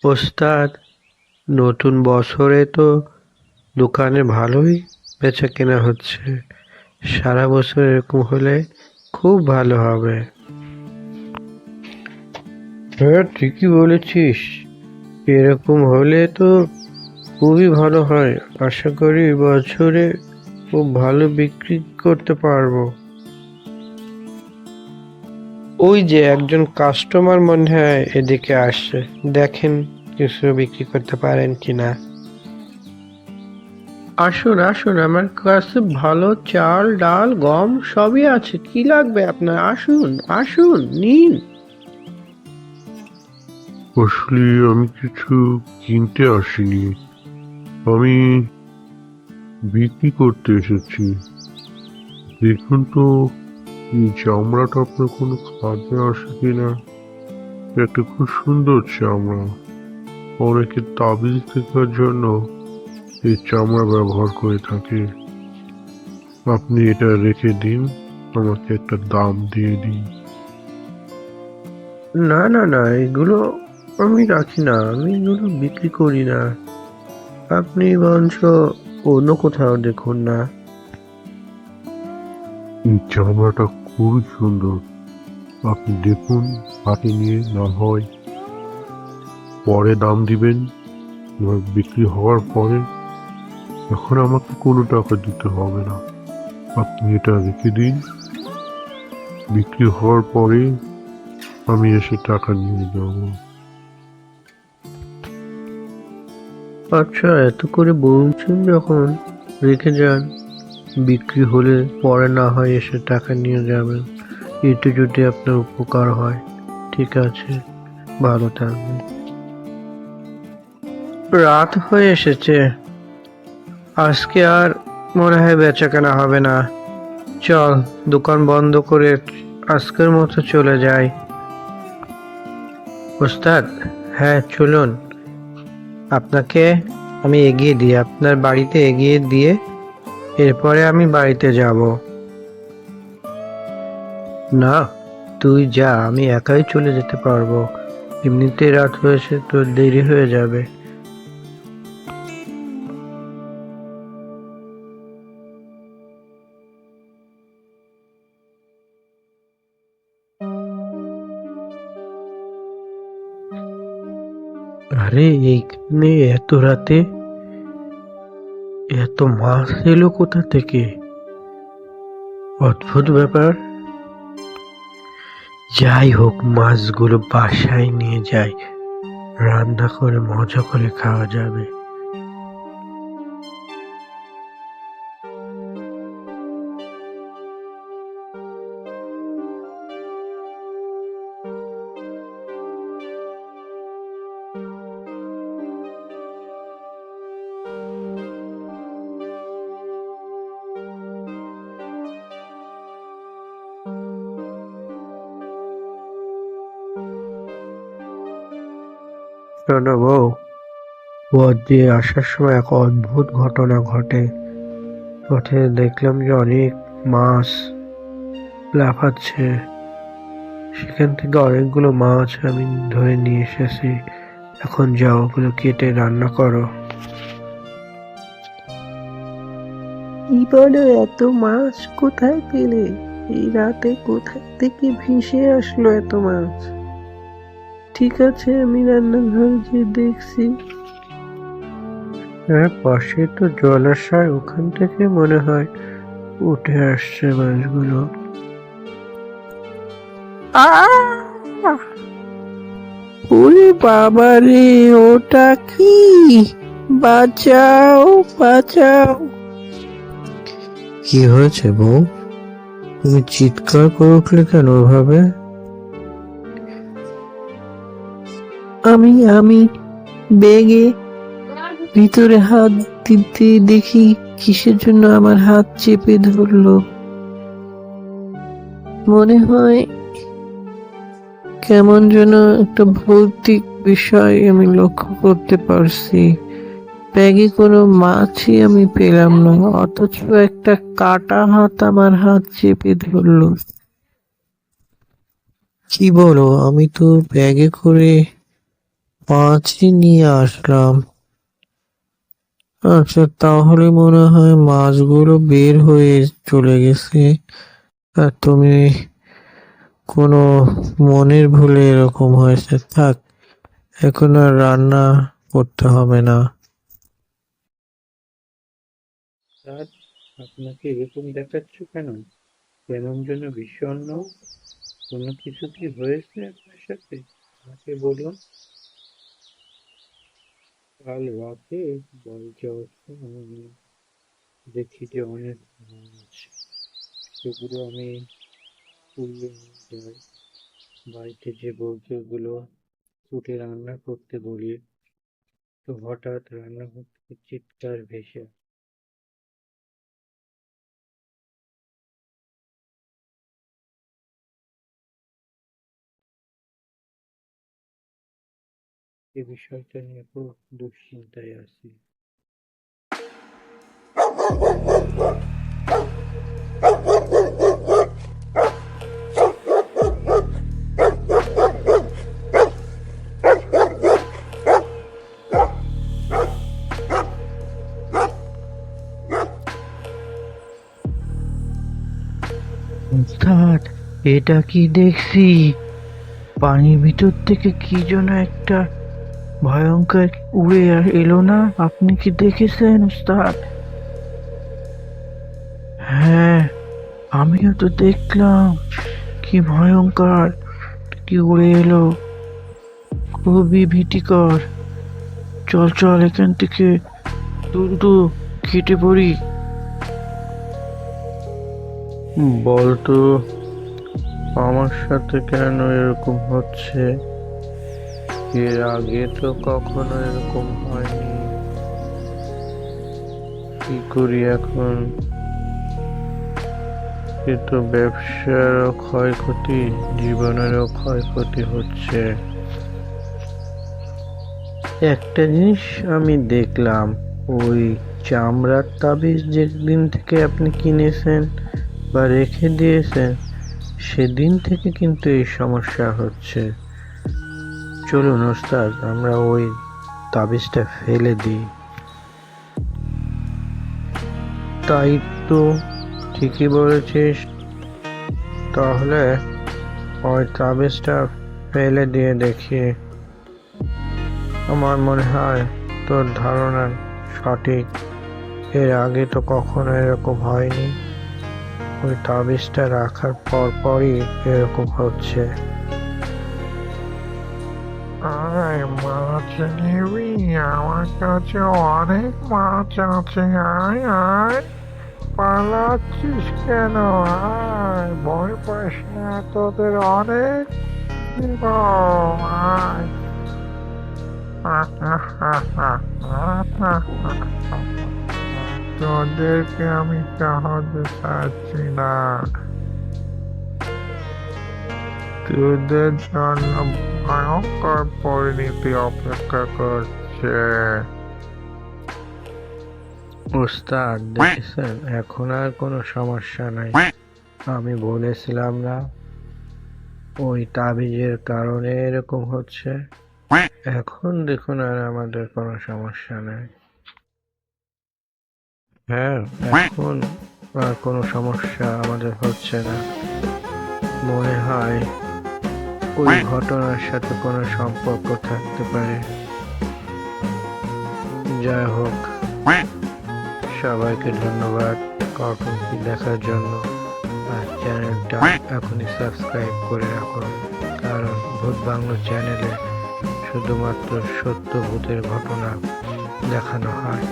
ওস্তাদ, নতুন বছরে তো দোকানে ভালোই বেচা কেনা হচ্ছে। সারা বছর এরকম হলে খুব ভালো হবে। হ্যাঁ, ঠিকই বলেছিস। এরকম হলে তো খুবই ভালো হয়। আশা করি বছরে খুব ভালো বিক্রি করতে পারবো। ওই যে একজন কাস্টমার মনে হয় এদিকে আসছে, দেখেন কিছু বিক্রি করতে পারেন কিনা। আসুন আসুন, আমার কাছে ভালো চাল ডাল গম সবই আছে, কি লাগবে আপনার? আসুন আসুন, নিন। আসলে আমি কিছু কিনতে আসিনি, আমি বিক্রি করতে এসেছি। দেখুন তো এই চামড়াটা আপনার কোনো কাজে আসে কিনা। একটা খুব সুন্দর চামড়া, অনেকে তাবিজ দেখার জন্য এই চামড়া ব্যবহার করে থাকে। আপনি এটা রেখে দিন, আমাকে একটা দাম দিয়ে দিন। না না না, এগুলো আমি রাখি না, আমি এগুলো বিক্রি করি না। আপনি বরঞ্চ অন্য কোথাও দেখুন না। এই চামড়াটা খুবই সুন্দর, আপনি দেখুন, হাতে নিয়ে না হয় পরে দাম দিবেন। এবার বিক্রি হওয়ার পরে এখন আমাকে কোনো টাকা দিতে হবে না, আপনি এটা রেখে দিন। বিক্রি হওয়ার পরে আমি এসে টাকা নিয়ে যাব। আচ্ছা, এত করে বলছেন যখন, রেখে যান। বিক্রি হলে পরে না হয় এসে টাকা নিয়ে যাবেন। এতে যদি আপনার উপকার হয়। ঠিক আছে, ভালো থাকবেন। রাত হয়ে এসেছে, আজকে আর মনে হয় বেচাকেনা হবে না। চল, দোকান বন্ধ করে আজকের মতো চলে যাই। ওস্তাদ, হ্যাঁ চলুন। আপনাকে আমি এগিয়ে দিই, আপনার বাড়িতে এগিয়ে দিয়ে এরপরে আমি বাড়িতে যাব। না, তুই যা, আমি একাই চলে যেতে পারবো। এমনিতে রাত হয়েছে, তোর দেরি হয়ে যাবে। আরে, এইখানে এত রাতে এত মাছ এলো কোথা থেকে? অদ্ভুত ব্যাপার। যাই হোক, মাছগুলো বাসায় নিয়ে যাই, রান্না করে মজা করে খাওয়া যাবে। শোনো বউ, পথ দিয়ে আসার সময় এক অদ্ভুত ঘটনা ঘটে। পথে দেখলাম যে অনেক মাছ লাফাচ্ছে। সেখান থেকে অনেকগুলো মাছ আমি ধরে নিয়ে এসেছি। এখন যাও, ওগুলো কেটে রান্না করো। কি বলো, এত মাছ কোথায় পেলে? এই রাতে কোথায় থেকে ভেসে আসলো এত মাছ? ঠিক আছে, আমি রান্নাঘরে গিয়ে দেখছি। হ্যাঁ, পাশে তো জলাশয়, ওখান থেকে মনে হয় উঠে আসছে মাছগুলো। আহ! ওরে বাবা রে, ওটা কি? বাঁচাও বাঁচাও! কি হয়েছে বউ? তুমি চিৎকার করে উঠলে কেন ওভাবে? আমি ব্যাগে ভিতরে হাত দিতে দেখি কিসের জন্য আমার হাত চেপে ধরলো। মনে হয় কেমন যেন একটা ভৌতিক বিষয় আমি লক্ষ্য করতে পারছি। ব্যাগে কোনো মাছই আমি পেলাম না, অথচ একটা কাটা হাত আমার হাত চেপে ধরলো। কি বলো? আমি তো ব্যাগে করে মাছই নিয়ে আসলাম। আচ্ছা, তাহলে মনে হয় মাছগুলো বের হয়ে চলে গেছে, আর তুমি কোনো মনের ভুলে এরকম হয়েছে। থাক, এখন আর রান্না করতে হবে না। স্যার, আপনাকে এরকম দেখাচ্ছে কেন? কেমন যেন বিষণ্ণ। কোনো কিছু কি হয়েছে আপনার সাথে? আমাকে বলুন। কাল রাতে বাড়িতে অবস্থা আমি দেখি যে অনেক মাছ, সেগুলো আমি তুলে নিয়ে যাই। বাড়িতে যে বউগুলো উঠে রান্না করতে বলি, তো হঠাৎ রান্নাঘর থেকে চিৎকার ভেসে আসে। এ বিষয়টা নিয়ে খুব দুশ্চিন্তায় আছি। উস্তাদ, এটা কি দেখছি? পানির ভিতর থেকে কি যেন একটা ভয়ঙ্কর উড়ে এলো না? আপনি কি দেখেছেন উস্তাদ? হ্যাঁ, আমিও তো দেখলাম। কি ভয়ঙ্কর, কি উড়ে এলো! খুবই ভীতিকর। চল চল, এখান থেকে দ্রুত কেটে পড়ি। বলতো, আমার সাথে কেন এরকম হচ্ছে? এর আগে তো কখনো এরকম হয়নি। কি করি এখন? এ তো ব্যবসারও ক্ষয়ক্ষতি, জীবনেরও ক্ষয়ক্ষতি হচ্ছে। একটা জিনিস আমি দেখলাম, ওই চামড়ার তাবিজ যেদিন থেকে আপনি কিনেছেন বা রেখে দিয়েছেন, সেদিন থেকে কিন্তু এই সমস্যা হচ্ছে। চলুন ওস্তাদ, আমরা ওই তাবিজটা ফেলে দিই। তাই তো, ঠিকই বলেছিস। তাহলে ওই তাবিজটা ফেলে দিয়ে দেখি। আমার মনে হয় তোর ধারণা সঠিক। এর আগে তো কখনো এরকম হয়নি। ওই তাবিজটা রাখার পরই এরকম হচ্ছে। আয় মাছ নিবি? আমার কাছে অনেক মাছ আছে। আয় আয়, পালাচ্ছিস কেন? আয়, ভয় পাস না, তোদের অনেক দিব। আয়। তোদেরকে আমি সাহায্য চাচ্ছি না, তোদের জন্য ভয়ঙ্কর পরিণতি অপেক্ষা করছে। ওস্তাদ, দেখেছেন, এখন আর কোনো সমস্যা নাই। আমি বলেছিলাম না, ওই তাবিজের কারণে এরকম হচ্ছে। এখন দেখুন, আর আমাদের কোনো সমস্যা নেই। হ্যাঁ, এখন আর কোনো সমস্যা আমাদের হচ্ছে না। মনে হয় ওই ঘটনার সাথে কোনো সম্পর্ক থাকতে পারে। যাই হোক, সবাইকে ধন্যবাদ কার্টুনটি দেখার জন্য। আর চ্যানেলটা এখনই সাবস্ক্রাইব করে রাখুন, কারণ ভূত বাংলো চ্যানেলে শুধুমাত্র সত্য ভূতের ঘটনা দেখানো হয়।